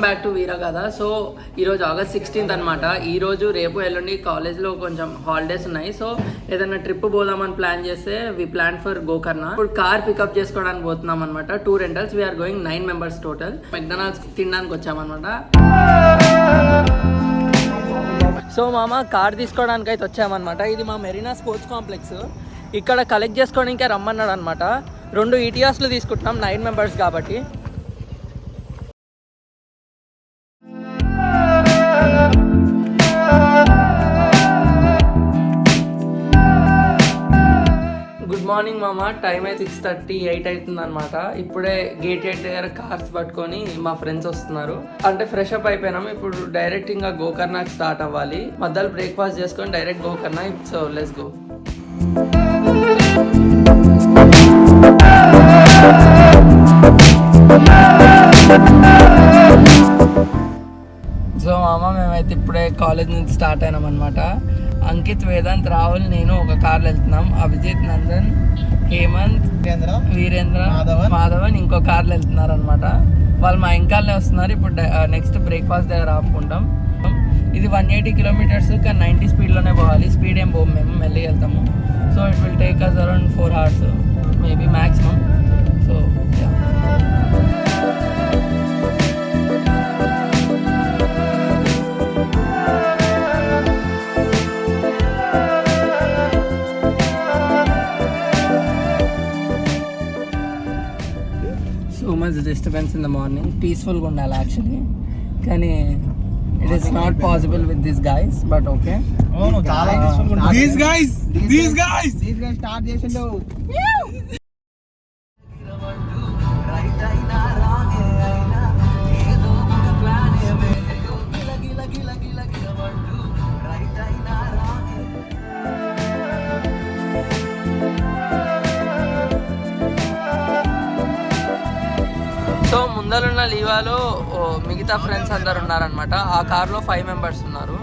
Back to వీరా కదా. So ఈరోజు August 16th అనమాట. ఈరోజు రేపు ఎల్లుండి కాలేజ్లో కొంచెం హాలిడేస్ ఉన్నాయి. సో ఏదైనా ట్రిప్ పోదామని ప్లాన్ చేస్తే వి ప్లాన్ ఫర్ గోకర్ణ. ఇప్పుడు కార్ పికప్ చేసుకోవడానికి పోతున్నాం అనమాట. 2 rentals. We're going 9 members total. McDonald's తినడానికి వచ్చామన్నమాట. సో మామ కార్ తీసుకోవడానికి అయితే వచ్చామన్నమాట. ఇది మా మెరీనా స్పోర్ట్స్ కాంప్లెక్స్. ఇక్కడ కలెక్ట్ చేసుకోవడానికి రమ్మన్నాడు అనమాట. 2 ETSలు తీసుకుంటున్నాం 9 members కాబట్టి. గుడ్ మార్నింగ్ మామ. టైం అయితే 6:38 అవుతుంది అనమాట. ఇప్పుడే గేట్ దగ్గర కార్స్ పట్టుకొని మా ఫ్రెండ్స్ వస్తున్నారు. అంటే ఫ్రెష్ అప్ అయిపోయినాము. ఇప్పుడు డైరెక్ట్ ఇంకా గోకర్ణకి స్టార్ట్ అవ్వాలి. మధ్యలో బ్రేక్ఫాస్ట్ చేసుకొని direct Gokarna. So let's go. So మామ మేమైతే ఇప్పుడే కాలేజ్ నుంచి స్టార్ట్ అయినాం అనమాట. అంకిత్, వేదాంత్, రాహుల్, నేను ఒక కార్లో వెళ్తున్నాం. అభిజిత్, నందన్, హేమంత్, వీరేంద్ర, మాధవన్ ఇంకో కార్లో వెళ్తున్నారు అనమాట. వాళ్ళు మా ఇంకాలనే వస్తున్నారు. ఇప్పుడు నెక్స్ట్ బ్రేక్ఫాస్ట్ దగ్గర ఆపుకుంటాం. ఇది 180 kilometers కానీ 90 స్పీడ్లోనే పోవాలి. స్పీడ్ ఏం పోము, మేము మెల్లిగా వెళ్తాము. So it will take us around 4 hours maybe maximum. So so much disturbance in the morning. Peaceful గా ఉండాలి యాక్చువల్లీ, కానీ it is not possible with these guys, but okay. Oh no, చాలా peaceful గా ఉండాలి. These guys start చేసిండు. So ముందరున్న లీవాలో మిగతా friends అందరు ఉన్నారనమాట. ఆ కార్లో 5 members ఉన్నారు.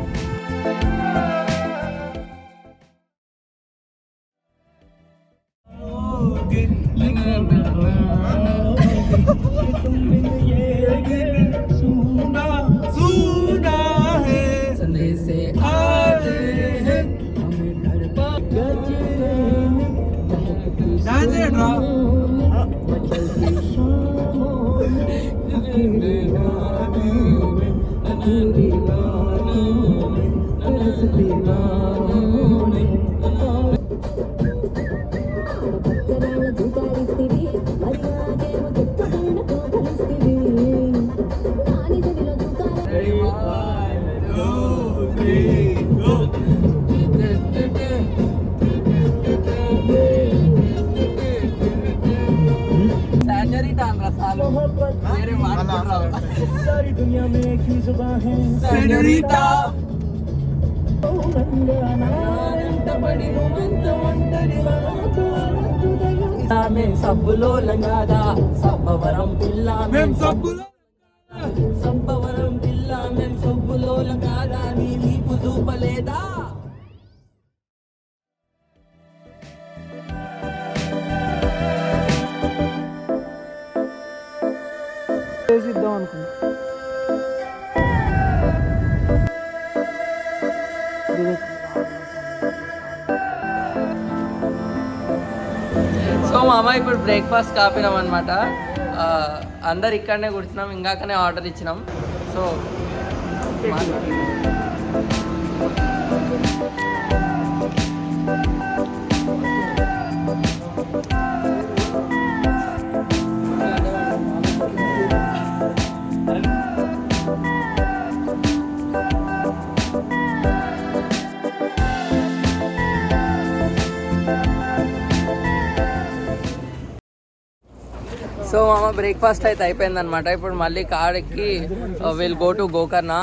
సబ్బులో లంగాదా సబ్బవరం పిల్ల మేం సబ్బవరం పిల్ల మేం సబ్బులో లంగాదా నీ నీపు చూపలేదా. చేసిద్దాం అనుకున్నా. సో మామ ఇప్పుడు బ్రేక్ఫాస్ట్ కాపినాం అనమాట. అందరు ఇక్కడనే కూర్చున్నాం. ఇంకాకనే ఆర్డర్ ఇచ్చినాం. సో సో మామ బ్రేక్ఫాస్ట్ అయితే అయిపోయిందనమాట. ఇప్పుడు మళ్ళీ కార్ ఎక్కి will go to Gokarna.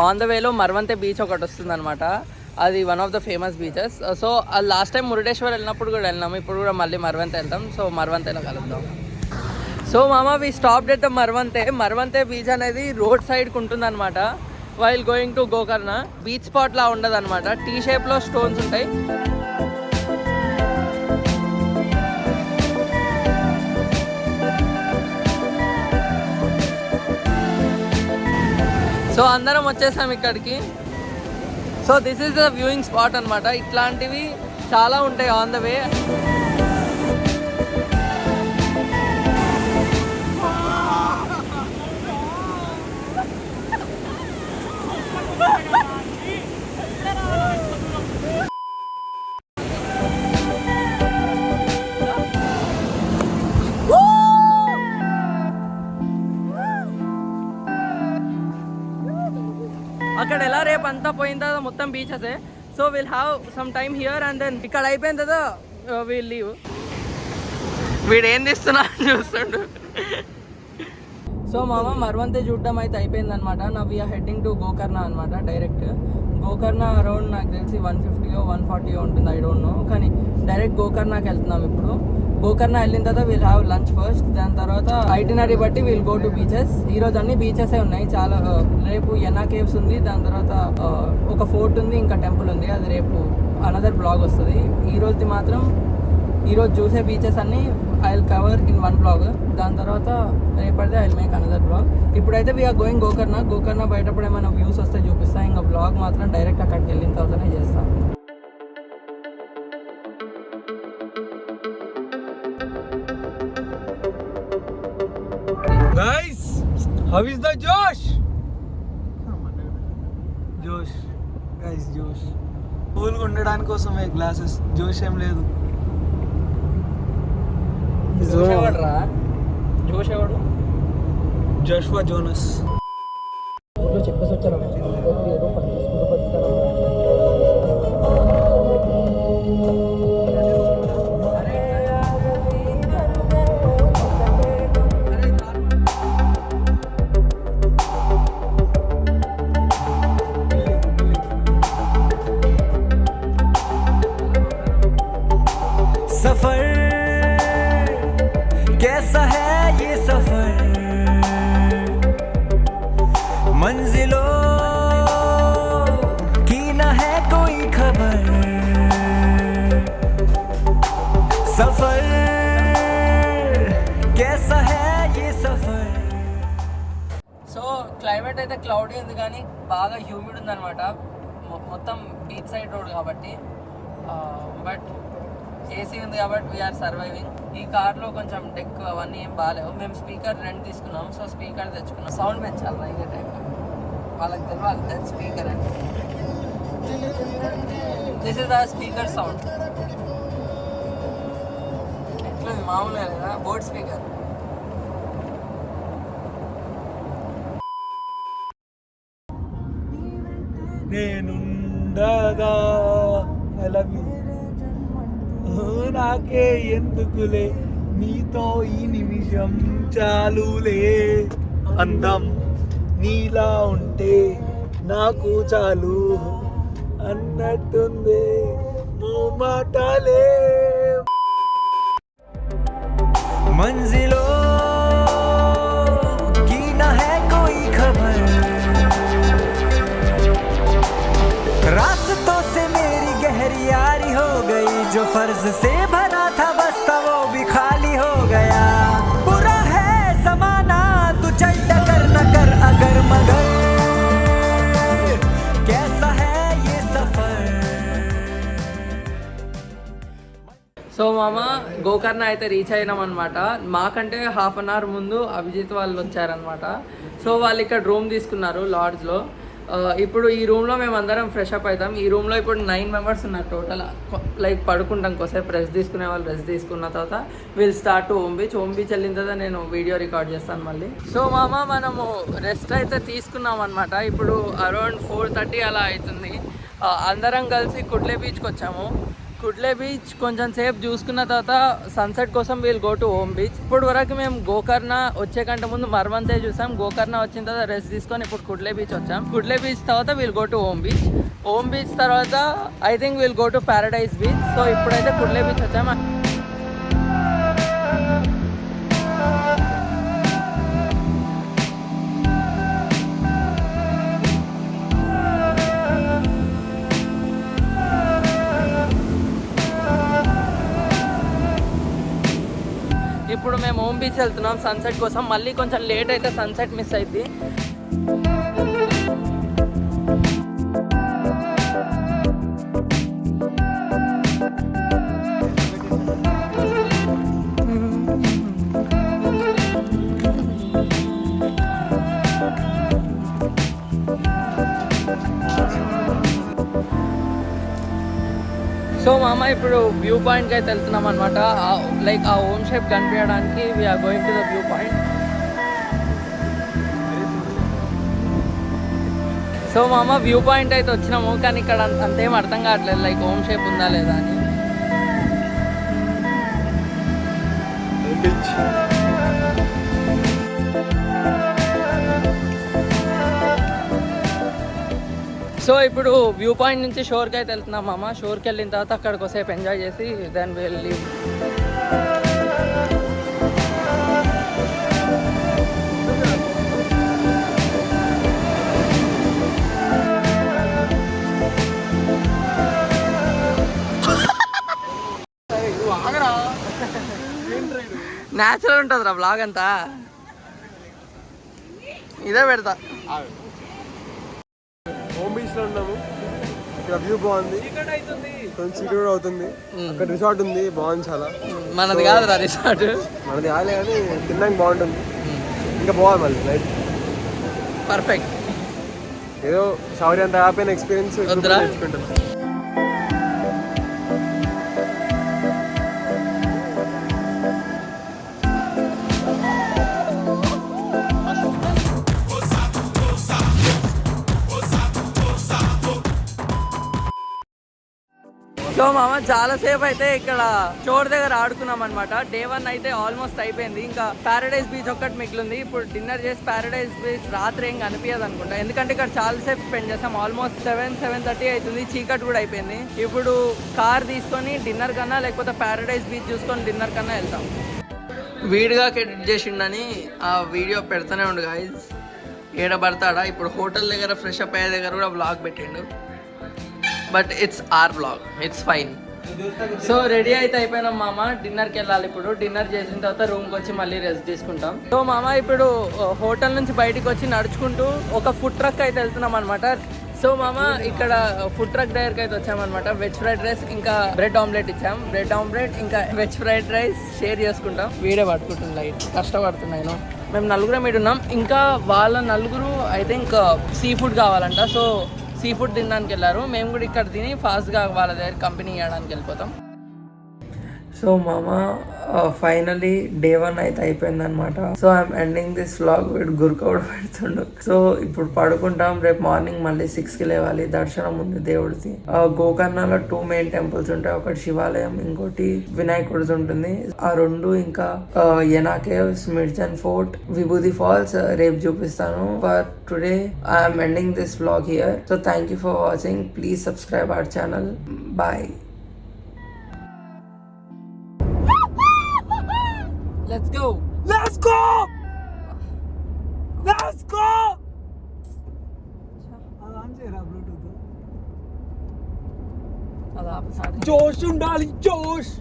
On the వేలో మర్వంతే బీచ్ ఒకటి వస్తుంది అనమాట. అది one of the famous beaches. So last time Murudeshwar వెళ్ళినప్పుడు కూడా వెళ్ళినాము. ఇప్పుడు కూడా మళ్ళీ మర్వంతే వెళ్తాం. సో మర్వంతేలో కలుద్దాం. సో మామ we stopped at the Maravanthe beach అనేది రోడ్ సైడ్కి ఉంటుంది అనమాట. While going to Gokarna. Beach spot లా ఉండదు అనమాట. టీ షేప్లో స్టోన్స్ ఉంటాయి. సో అందరం వచ్చేసాం ఇక్కడికి. So this is the viewing spot అనమాట. ఇట్లాంటివి చాలా ఉంటాయి ఆన్ ద వే. అక్కడ ఎలా రేపు అంతా పోయిన తర్వాత మొత్తం beaches. So will have some time here and then ఇక్కడ అయిపోయిన తర్వాత విల్ లీవ్. వీడు ఏం తీస్తున్నా చూస్తుండు. సో మామ మరవంతే చూడడం అయితే అయిపోయింది అనమాట. నా వీఆర్ హెడ్డింగ్ టు గోకర్ణ అనమాట. డైరెక్ట్ గోకర్ణ అరౌండ్ నాకు తెలిసి 150 or 140 ఉంటుంది, ఐ డోంట్ నో. కానీ డైరెక్ట్ గోకర్ణకి వెళ్తున్నాం ఇప్పుడు. గోకర్ణ వెళ్ళిన తర్వాత విల్ హ్యావ్ లంచ్ ఫస్ట్. దాని తర్వాత ఐటినరీ బట్టి విల్ గో టు బీచెస్. ఈ రోజు అన్ని బీచెసే ఉన్నాయి చాలా. రేపు ఎన్నా కేవ్స్ ఉంది, దాని తర్వాత ఒక ఫోర్ట్ ఉంది, ఇంకా టెంపుల్ ఉంది. అది రేపు అనదర్ బ్లాగ్ వస్తుంది. ఈ రోజుది మాత్రం ఈరోజు చూసే బీచెస్ అన్ని I will cover in one blog. దాని తర్వాత రేపటిదే I will make another blog. ఇప్పుడైతే వీఆర్ గోయింగ్ గోకర్ణ. గోకర్ణ బయటప్పుడు ఏమైనా వ్యూస్ వస్తే చూపిస్తా. ఇంకా బ్లాగ్ మాత్రం డైరెక్ట్ అక్కడికి వెళ్ళిన తర్వాతనే చేస్తాను. Guys, how is the Josh? Josh, guys, Josh. కూల్గా ఉండడానికి కోసమే గ్లాసెస్. జోష్ ఏం లేదు. Joshua Jonas. చెప్పేసి వచ్చారు सफर कैसा है ये सफर, मंजिलों की न है कोई खबर, सफर कैसा है ये सफर. సో క్లైమేట్ అయితే క్లౌడీ ఉంది కానీ బాగా హ్యూమిడ్ ఉందన్నమాట. మొత్తం బీచ్ సైడ్ రోడ్ కాబట్టి. బట్ ఏసీ ఉంది కాబట్టి వీఆర్ సర్వైవింగ్. ఈ కార్లో కొంచెం డెక్ అవన్నీ ఏం బాగాలేవు. మేము స్పీకర్ రెంట్ తీసుకున్నాం. సో స్పీకర్ తెచ్చుకున్నాం. సౌండ్ పెంచాలి ఇదే టైంలో. వాళ్ళకి తెలియాలి స్పీకర్ అంటే. This is the speaker sound. ఎట్లుంది మామూలుగా లేదా? Board speaker. నేనుండగా ఐ లవ్ యూ. నాకే ఎందుకులే నీతో ఈ నిమిషం చాలులే. అందం నీలా ఉంటే నాకు చాలు అన్నట్టుంది మాటలే. मंजिलों की न है कोई खबर, रास्तों से मेरी गहरी यारी हो गई, जो फर्ज से भरा था बस्ता वो भी खाली हो गया. बुरा है जमाना तू चल डगर न कर अगर मगर, कैसा है ये सफर. సో మామ గోకర్ణ అయితే రీచ్ అయినాం అనమాట. మాకంటే హాఫ్ అన్ అవర్ ముందు అభిజిత్ వాళ్ళు వచ్చారనమాట. సో వాళ్ళు ఇక్కడ రూమ్ తీసుకున్నారు లాడ్జ్లో. ఇప్పుడు ఈ రూమ్లో మేము అందరం ఫ్రెష్ అప్ అవుతాం. ఈ రూమ్లో ఇప్పుడు 9 members ఉన్నారు టోటల్. లైక్ పడుకుంటాం కోసేపు, రెస్ట్ తీసుకునే వాళ్ళు రెస్ట్ తీసుకున్న తర్వాత will start to Om beach. Om beach వెళ్ళిన తర్వాత నేను వీడియో రికార్డ్ చేస్తాను మళ్ళీ. సో మామ మనము రెస్ట్ అయితే తీసుకున్నాం అనమాట. ఇప్పుడు అరౌండ్ 4:30 అలా అవుతుంది. అందరం కలిసి కుడ్లే బీచ్కి వచ్చాము. కుడ్లే బీచ్ కొంచెం సేపు చూసుకున్న తర్వాత సన్సెట్ కోసం wheel go to Om beach. ఇప్పుడు వరకు మేము గోకర్ణ వచ్చే కంటే ముందు మరవంతే చూసాం. గోకర్ణ వచ్చిన తర్వాత రెస్ట్ తీసుకొని ఇప్పుడు కుడ్లే బీచ్ వచ్చాం. కుడ్లే బీచ్ తర్వాత we'll go to Om beach. Om beach తర్వాత I think we'll go to Paradise beach. So ఇప్పుడైతే కుడ్లే బీచ్ వచ్చాం. ఇప్పుడు మేము హోమ్ బీచ్ వెళ్తున్నాం సన్సెట్ కోసం. మళ్ళీ కొంచెం లేట్ అయితే సన్సెట్ మిస్ అయింది. మామ ఇప్పుడు వ్యూ పాయింట్కి అయితే వెళ్తున్నాం అనమాట. లైక్ ఆ ఓమ్ షేప్ కనిపించడానికి we're going to the view point. So మామ వ్యూ పాయింట్ అయితే వచ్చినాము, కానీ ఇక్కడ అంతేం అర్థం కావట్లేదు లైక్ ఓమ్ షేప్ ఉందా లేదా అని. సో ఇప్పుడు వ్యూ పాయింట్ నుంచి షోర్కి అయితే వెళ్తున్నాం మామ. షోర్కి వెళ్ళిన తర్వాత అక్కడికి వసేపు ఎంజాయ్ చేసి దెన్ వెళ్ళి న్యాచురల్ ఉంటుంది రా బ్లాగ్ అంతా. ఇదే పెడతా. హోమ్ బీచ్ లో ఉన్నాము. ఇక్కడ వ్యూ బాగుంది, కొంచెం చీకటి కూడా అవుతుంది. అక్కడ రిసార్ట్ ఉంది, బాగుంది చాలా. మనది కాదురా రిసార్ట్. మనది కాలే కానీ తినడానికి బాగుంటుంది. ఇంకా బాగుంది మళ్ళీ నైట్ పర్ఫెక్ట్. ఏదో సౌరి అంత హ్యాపీ ఎక్స్పీరియన్స్ తెచ్చుకుంటాం. సో మామ చాలాసేపు అయితే ఇక్కడ చోర్ దగ్గర ఆడుకున్నాం అనమాట. డే 1 అయితే ఆల్మోస్ట్ అయిపోయింది. ఇంకా ప్యారడైజ్ బీచ్ ఒక్కటి మిగిలింది. ఇప్పుడు డిన్నర్ చేసి ప్యారడైజ్ బీచ్ రాత్రి ఏం కనిపించదు అనుకుంటా, ఎందుకంటే ఇక్కడ చాలాసేపు స్పెండ్ చేస్తాం. ఆల్మోస్ట్ 7-7:30 అవుతుంది, చీకటి కూడా అయిపోయింది. ఇప్పుడు కార్ తీసుకొని డిన్నర్ కన్నా లేకపోతే ప్యారడైజ్ బీచ్ చూసుకొని డిన్నర్ కన్నా వెళ్తాం. వీడిగా ఎడిట్ చేసిండని ఆ వీడియో పెడతానే ఉండు గాయ్స్. ఏడబడతాడా ఇప్పుడు హోటల్ దగ్గర ఫ్రెష్ అప్ అయ్యే దగ్గర కూడా వ్లాగ్ పెట్టిండు. But it's our vlog, it's fine. So ready అయితే అయిపోయినాం మామ. డిన్నర్కి వెళ్ళాలి. ఇప్పుడు డిన్నర్ చేసిన తర్వాత రూమ్కి వచ్చి మళ్ళీ రెస్ట్ తీసుకుంటాం. సో మామ ఇప్పుడు హోటల్ నుంచి బయటికి వచ్చి నడుచుకుంటూ ఒక ఫుడ్ ట్రక్ అయితే వెళ్తున్నాం అనమాట. సో మామ ఇక్కడ ఫుడ్ ట్రక్ దగ్గరికి అయితే వచ్చామన్నమాట. వెజ్ ఫ్రైడ్ రైస్ ఇంకా బ్రెడ్ ఆమ్లెట్ ఇచ్చాం. బ్రెడ్ ఆమ్లెట్ ఇంకా వెజ్ ఫ్రైడ్ రైస్ షేర్ చేసుకుంటాం. వీడే పట్టుకుంటుంది లైట్, కష్టపడుతున్నాను. మేము నలుగురం ఇక్కడ ఉన్నాం. ఇంకా వాళ్ళ నలుగురు అయితే ఇంకా సీ ఫుడ్ కావాలంట. సో సీ ఫుడ్ తినడానికి వెళ్ళారు. మేము కూడా ఇక్కడ తిని ఫాస్ట్గా వాళ్ళ దగ్గర కంపెనీ ఇవ్వడానికి వెళ్ళిపోతాం. సో మామ ఫైనలీ డే 1 అయితే అయిపోయింది అనమాట. So I'm ending this vlog. వీడు గురుక కూడా పెడుతుండు. సో ఇప్పుడు పడుకుంటాం. రేపు మార్నింగ్ మళ్ళీ 6కి లేవాలి. దర్శనం ఉంది దేవుడిది. గోకర్ణలో 2 మెయిన్ టెంపుల్స్ ఉంటాయి. ఒకటి శివాలయం, ఇంకోటి వినాయకుడిది ఉంటుంది. ఆ 2 ఇంకా Yana caves, Mirjan fort, Vibhuti falls రేపు చూపిస్తాను. But today I'm ending this vlog here. So thank you for watching. Please subscribe our channel. Bye. Let's go! Let's go! Let's go! అలా జోష్ ఉండాలి, జోష్.